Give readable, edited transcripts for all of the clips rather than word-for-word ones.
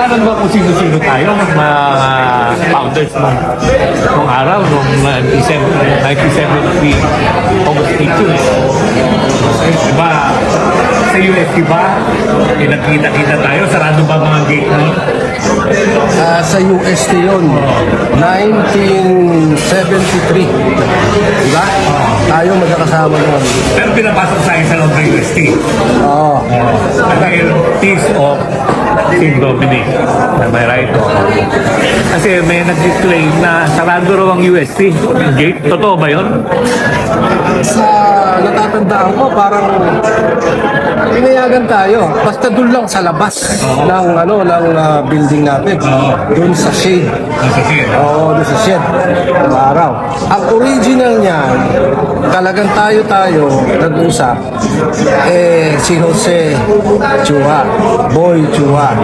Naalala mo kung sino-sino tayo, mga founders nung araw, nung 1973, August 18. Diba, sa US, diba, nagkita-kita tayo, sarado ba mga gate nun? Sa UST yun, 1973. Diba? Tayo magkakasama naman. Pero pinapasok sa akin sa loob ng UST. Oo. Dahil piece of St. Dominic. Am I right? Kasi may nag-claim na sarado raw ang UST. Gate. Totoo ba yun? Sa natatandaan ko, parang pinayagan tayo. Basta doon lang sa labas ng building natin. Doon sa shade. Oo, doon sa shed. Ang araw. Ang original niyan, talagang tayo nag-usap, si Jose Chua, Boy Chua.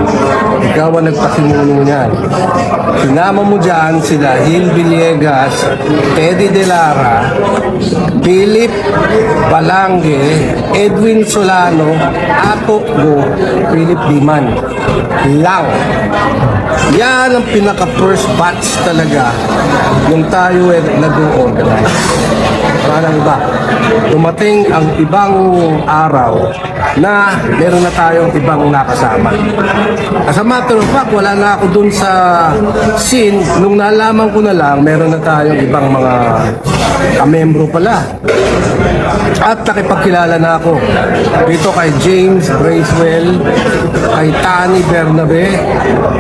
Ikaw ang nagpasimuno niyan. Sinama mo dyan sila Gil Villegas, Teddy De Lara, Philip Balange, Edwin Solano, Ato Go, Philip Diman. Lang. Yan ang pinaka-first batch talaga nung tayo nag-organize. Parang iba. Dumating ang ibang araw na meron na tayong ibang nakasama. As a matter of fact, wala na ako dun sa scene. Nung nalaman ko na lang, meron na tayong ibang mga kamembro pala. At nakipagkilala na ako dito kay James Bracewell, kay Tani Bernabe,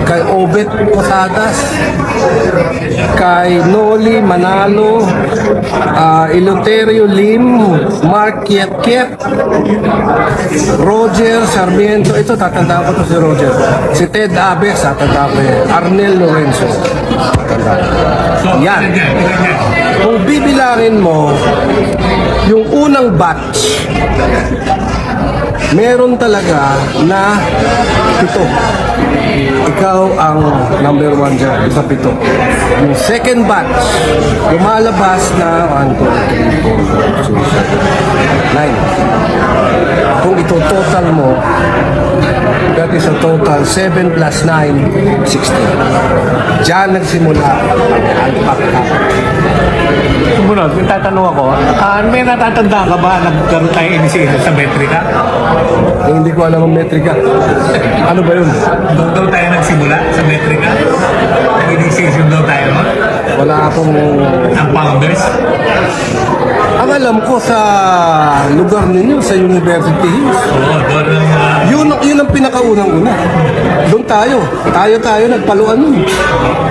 kay Obet Posadas, kay Noli Manalo, Eleuterio Lim, Mark Kiet, Roger Sarmiento. Ito, tatandaan ko to si Roger. Si Ted Aves, tatandaan ko yun. Arnel Lorenzo. Tatandaan ko. Yan. Kung bibilangin mo, yung unang batch, meron talaga na 7. Ikaw ang number 1 dyan, sa 7. Yung second batch, lumalabas na 1, 2, 3, 4, 5, 6, 7, 9. Kung ito total mo, that is a total 7 plus 9, 16. Diyan nagsimula ang alpaca. Sumunod, yung tatanong ako, may natatandaan ka ba nagkaroon tayo initiation sa metrika? Hindi ko alam ang metrika. Ano ba yun? Doon daw tayo nagsimula sa metrika? Nag-initiation daw tayo, no? Wala akong... Ang founders? Ang alam ko sa lugar ninyo, sa University Hills. Oo, doon ang... Yun ang pinakaunang-una. Doon tayo. Tayo nagpaluan nun.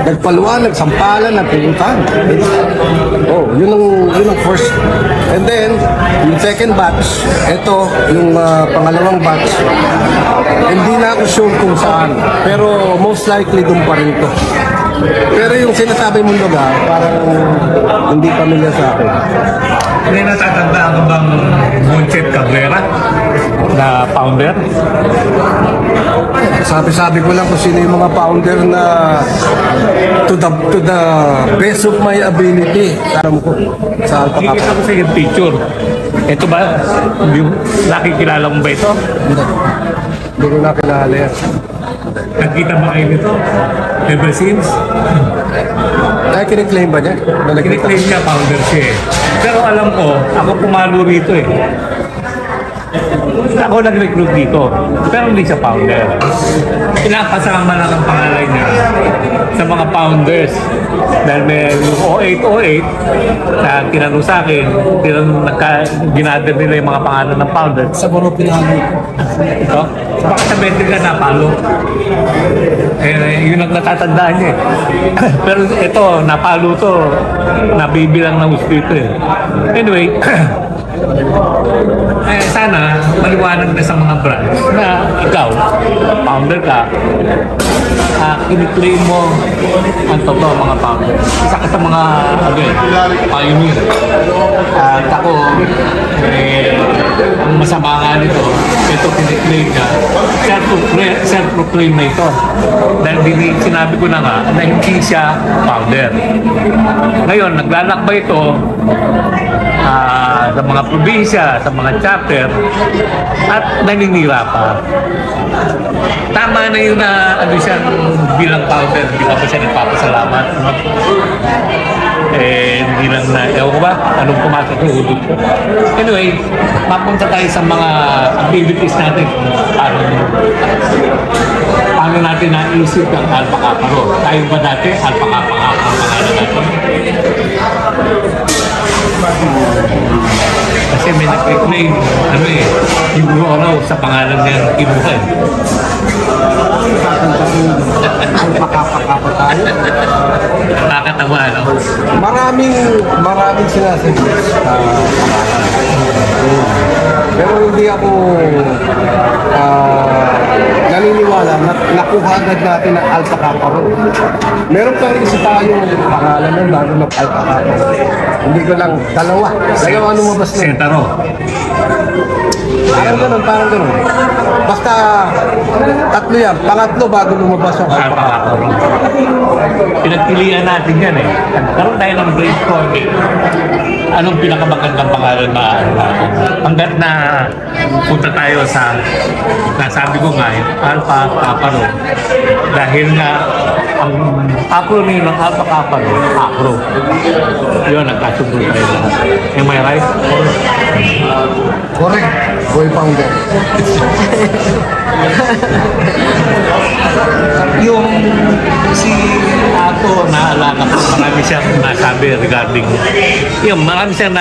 Nagpaluan, nagsampalan, nagpuntahan. Oh, yun ang first. And then, yung second batch, ito, yung pangalawang batch, hindi na ako sure kung saan. Pero most likely doon pa rin to. Pero yung sinasabi mong lugar, parang hindi pamilya sa akin. May natatandaan ka bang Monchet Cabrera na founder? Sabi ko lang kung sino yung mga founder na to the best of my ability. Alam ko sa Alpaca. Kikita ko sa yung picture. Ito ba? Yung nakikilala mo ba ito? Hindi ko nakilala yan. Nagkita ba kayo nito? Ever since? Ay, kiniklaim ba niya? Kiniklaim niya founder siya eh. Pero alam ko, ako pumalo rito eh. Ako nag-recruit dito, pero hindi siya founder. Pinapasama lang ang pangalan niya sa mga founders. Dahil may 0808 na tinanong sa akin, ginather nila yung mga pangalan ng founders. Sa Boro Pinalo. Ito? Baka sa metrika napalo. Yun ang natatandaan niya eh. Pero ito, napalo to. Nabibilang ng gusto ito eh. Anyway, sana maliwanag na sa mga brands na ikaw, founder ka, kiniklaim mo ang totoo mga founder. Isa ka sa mga pioneer. At ako, ang masama nga nito, ito kiniklaim ka, self-proclaim na ito. Dahil sinabi ko na nga na hindi siya founder. Ngayon, naglalakbay ito sa mga probinsya, sa mga chapter, at naninira pa. Tama na yun na ano siyang bilang founder, hindi pa siya nagpapasalamat. No? Hindi lang na, ewan ko ba, anong pumasok yung udot ko. Anyway, mapunta tayo sa mga abilities natin. Paano natin naisip ang Alpha Kappa Rho? Tayo ba dati, Alpha Kappa Kappa ang pangalan natin? Kasi may nag-claim, yung raw sa pangalan niya kinuha. Alpakapa tayo. Nakakatawa, no? Maraming sinasabi. Pero hindi ako naniniwala na nakuha agad natin ang Alpha Kappa Rho. Meron pa rin isa tayong pangalan nun bago mag-Alpha Kappa Rho. Hindi ko lang dalawa. Lagaw ano mabas na. Sentaro. Parang ganun. Basta tatlo yan. Pangatlo bago lumabas ang Alpha Alpha Kappa. Kappa Rho. Pinagpilian natin yan eh. Nagkaroon tayo ng brainstorming. Anong pinakamagandang pangalan na natin? Hanggat na punta tayo sa nasabi ko nga yung Alpha Kappa Rho. Dahil nga ang acronym ng Alpha Kappa Rho, ACRO. Yun, nagkasundo tayo lahat. Am I right? Correct. Boy founder. Yung si Ato, naalala ko, marami siyang nasabi regarding, yung marami siyang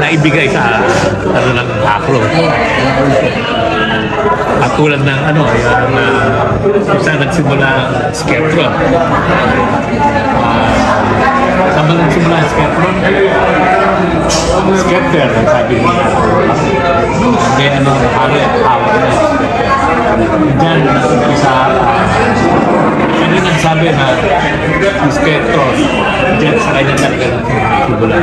naibigay sa ng ACRO. At tulad ng yung saan nagsimula ang Skeptron. Saan ba nagsimula ang Skeptron? Skepter, ang sabi niya. Hindi, hawak na diyan, nag-umpisa ano yung nagsabi na Skeptron, diyan sa kanya talaga nagsimula.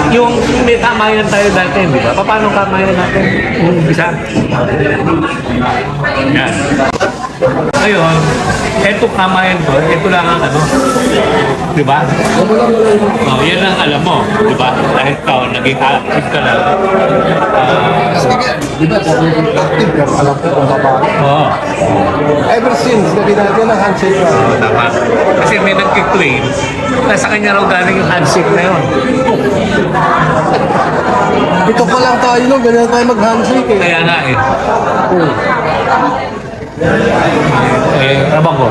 Yung may kamayan tayo dati, di ba? Paano kamayan natin? Yung umpisa? Yan. Ngayon, eto kamayan ko, eto lang ang di ba? Oh, yan ang alam mo, di ba? Dahil ikaw, naging active ka lang. Di ba, active ka, alam ko kung babae. Oo. Ever since, naging natin ang handshake ka. Tama. Kasi may nagkiklaim na sa kanya raw galing yung handshake na yun. Ito pa lang tayo, no? Ganyan tayo mag-handshake eh. Kaya nga eh. Abang ko.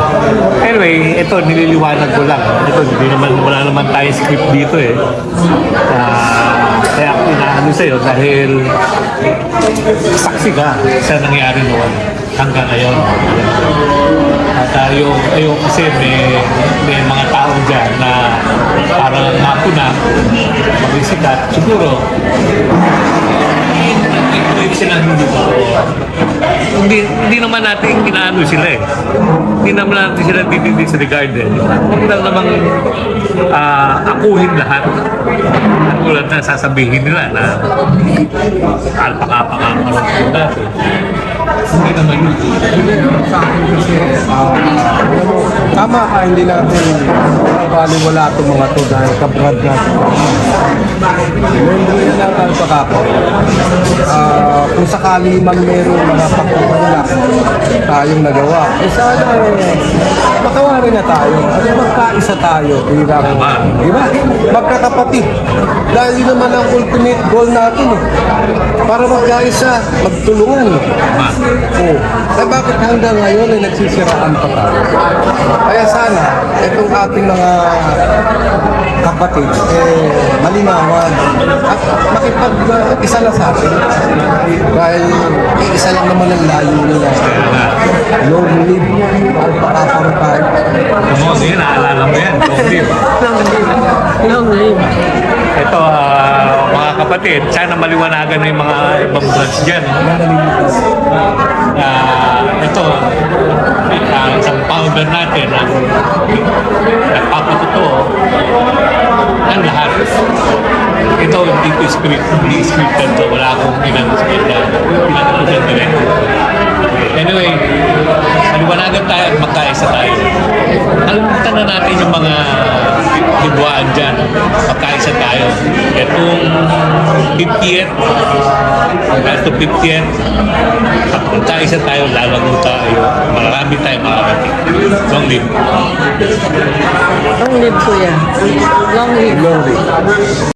Anyway, ito nililiwanag ko lang. Ito, wala naman tayong script dito eh. Kaya ako inaano sa'yo dahil saksi ka sa nangyari noon hanggang ngayon. At yung kasi may mga tao dyan na parang ako na mag-isikat. Siguro, sila hindi naman natin inaano sila eh. Hindi naman natin sila disregard eh. Huwag lang namang akuhin lahat. At tulad na sasabihin nila na Alpha Kappa natin. Hindi naman yun. Sa akin kasi, tama ka, hindi natin baliwala itong mga to dahil kabrad natin. Member yan ang Alpha Kappa. Kung sakali man meron mga pagkukulang tayong nagawa, sana matawarin na tayo. At magkaisa tayo bilang, di ba? Magkakapatid. Dahil yun naman ang ultimate goal natin eh. Para magkaisa, magtulungan. Oh. Eh bakit hanggang ngayon ay nagsisiraan pa tayo? Kaya sana, itong ating mga kapatid, malinawan at makipag-isa na sa atin. Dahil isa lang naman ang layo nila. Long live, Alpha Kappa Rho tayo. Mo, hindi, naalala mo yan. Long live. Ito, mga kapatid, sana maliwanagan na yung mga ibang branch dyan. Ito, isang founder natin ang nagpapatotoo ng lahat. Ito, hindi ko scripted to. Wala akong pinag-script na direct. Anyway, maliwanagan tayo at magkaisa tayo. Alimutan na natin yung mga magdibuhaan dyan. Pagkaisa tayo. Itong 50th, ito 50th, pagkaisa tayo, lalago tayo. Marami tayo makakating. Long live. Long live, kuya. Long live. Long live.